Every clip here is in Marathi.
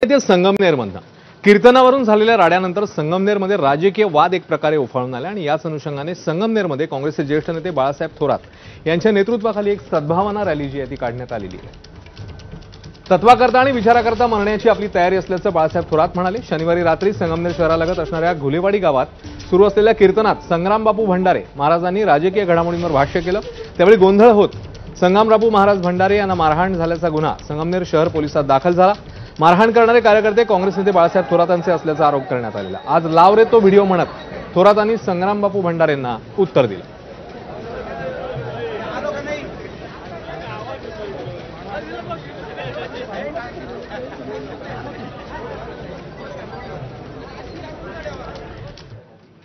ते संगमनेरमधनं कीर्तनावरून झालेल्या राड्यानंतर संगमनेरमध्ये राजकीय वाद एक प्रकारे उफाळून आले आणि याच अनुषंगाने संगमनेरमध्ये काँग्रेसचे ज्येष्ठ नेते बाळासाहेब थोरात यांच्या नेतृत्वाखाली एक सद्भावना रॅली जी आहे ती काढण्यात आलेली आहे। तत्वाकरता आणि विचाराकरता मरण्याची आपली तयारी असल्याचं बाळासाहेब थोरात म्हणाले। शनिवारी रात्री संगमनेर शहरालगत असणाऱ्या घुलेवाडी गावात सुरू असलेल्या कीर्तनात संग्रामबापू भंडारे महाराजांनी राजकीय घडामोडींवर भाष्य केलं। त्यावेळी गोंधळ होत संग्रामबापू महाराज भंडारे यांना मारहाण झाल्याचा गुन्हा संगमनेर शहर पोलिसात दाखल झाला। मारहाण करणारे कार्यकर्ते काँग्रेस नेते बाळासाहेब थोरातांचे असल्याचा आरोप करण्यात आलेला। आज लाव रे तो व्हिडिओ म्हणत थोरातांनी संग्रामबापू भंडारेंना उत्तर दिलं।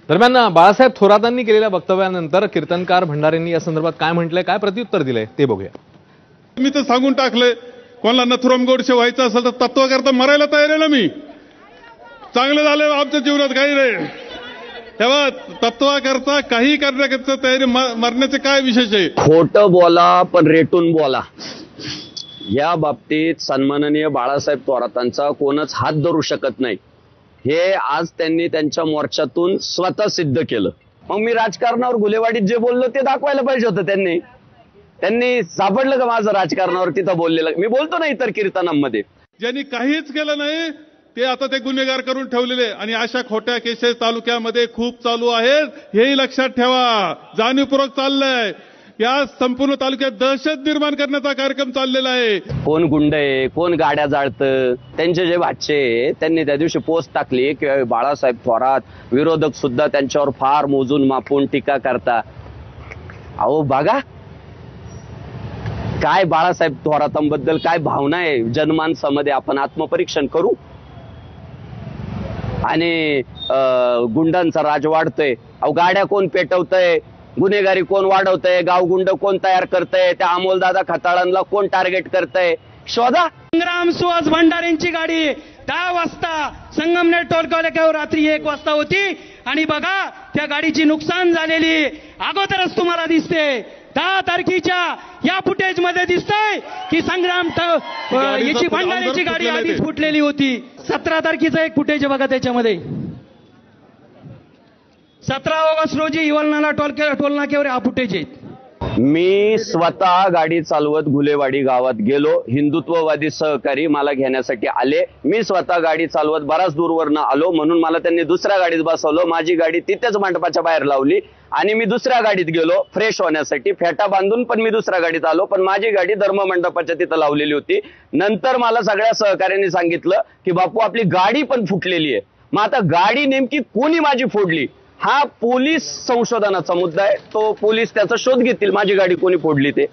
दरम्यान बाळासाहेब थोरातांनी केलेल्या वक्तव्यानंतर कीर्तनकार भंडारेंनी या संदर्भात काय म्हटलंय, काय प्रत्युत्तर दिलंय ते बघूया। मी तर सांगून टाकले, कोणाला नथुराम गोडसे व्हायचं असेल तर तत्वाकरता मरायला तयार आहे ना। मी चांगलं झालं आमच्या जीवनात काही नाही, तेव्हा तत्वाकरता काही करण्याकरता तयारी, मरण्याचे काय विशेष आहे। खोटं बोला पण रेटून बोला, या बाबतीत सन्माननीय बाळासाहेब थोरातांचा कोणच हात धरू शकत नाही, हे आज त्यांनी त्यांच्या मोर्चातून स्वतः सिद्ध केलं। मग मी राजकारणावर घुलेवाडीत जे बोललो ते दाखवायला पाहिजे होतं त्यांनी सापडलं का माझं राजकारणावर तिथं बोललेलं? मी बोलतो ना इतर कीर्तनांमध्ये, ज्यांनी काहीच केलं नाही ते आता ते गुन्हेगार करून ठेवलेले, आणि अशा खोट्या केसेस तालुक्यामध्ये खूप चालू आहेत, हेही लक्षात ठेवा। जाणीवपूर्वक चाललंय, या संपूर्ण तालुक्यात दहशत निर्माण करण्याचा कार्यक्रम चाललेला आहे। कोण गुंड आहे, कोण गाड्या जाळतं, त्यांचे जे भाचे त्यांनी त्या दिवशी पोस्ट टाकली की बाळासाहेब थोरात विरोधक सुद्धा त्यांच्यावर फार मोजून मापून टीका करता। अहो बघा काय बाळासाहेब थोरातांबद्दल काय भावना आहे जनमानसामध्ये, आपण आत्मपरीक्षण करू। आणि गुंडांचा राज वाढतोय, अहो गाड्या कोण पेटवतंय, गुन्हेगारी कोण वाढवतंय, गावगुंड कोण तयार करतंय, त्या अमोलदादा खताळांना कोण टार्गेट करतंय, शोधा। संग्राम सुहास भंडारेंची गाडी 10 वाजता संगमनेर टोलनाक्यावर रात्री 1 वाजता होती, आणि बघा त्या गाडीची नुकसान झालेली अगोदरच तुम्हाला दिसते। 10 तारखेच्या या फुटेज मध्ये दिसतंय की संग्राम याची भंडारेची गाडी आधीच फुटलेली होती। 17 तारखेचं एक फुटेज बघा, त्याच्यामध्ये 17 ऑगस्ट रोजी हिवलनाला टोलनाक्यावर हा फुटेज आहे। मी स्वतः गाडी चालवत घुलेवाडी गावात गेलो, हिंदुत्ववादी सहकारी मला घेण्यासाठी आले। मी स्वतः गाडी चालवत बराच दूरवरनं आलो, म्हणून मला त्यांनी दुसऱ्या गाडीत बसवलं। माझी गाडी तिथेच मंडपाच्या बाहेर लावली आणि मी दुसऱ्या गाडीत गेलो फ्रेश होण्यासाठी, फेटा बांधून पण मी दुसऱ्या गाडीत आलो, पण माझी गाडी धर्ममंडपाच्या तिथं लावलेली होती। नंतर मला सगळ्या सहकार्यांनी सांगितलं की बापू आपली गाडी पण फुटलेली आहे। मग आता गाडी नेमकी कोणी माझी फोडली हा पोलीस संशोधनाचा मुद्दा आहे, तो पोलीस त्याचा शोध घेतील माझी गाडी कोणी फोडली ते।